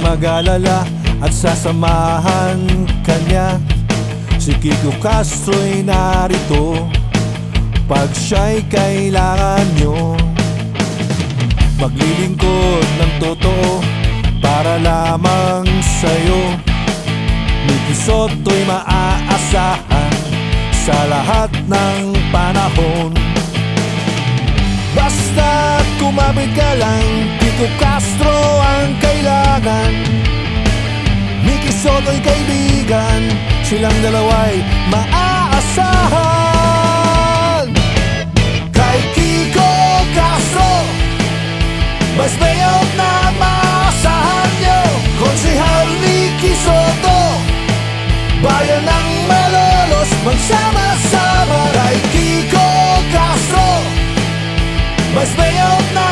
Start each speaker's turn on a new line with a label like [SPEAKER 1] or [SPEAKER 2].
[SPEAKER 1] mag-alala at sasamahan kanya. Si Kiko Castro'y narito pag siya'y kailangan nyo. Maglilingkod ng totoo para lamang sa'yo. Miki Soto'y maaasahan sa lahat ng panahon. Basta kumapit ka lang, Kiko Castro ang kailangan. Miki Soto'y kaibigan, silang dalawa'y maaasahan. Kay Kiko Castro, Vice Mayor na maasahan nyo. Konsehal Miki Soto, bayan ng Malolos, magsama-sama. Kay Kiko Castro, Vice Mayor na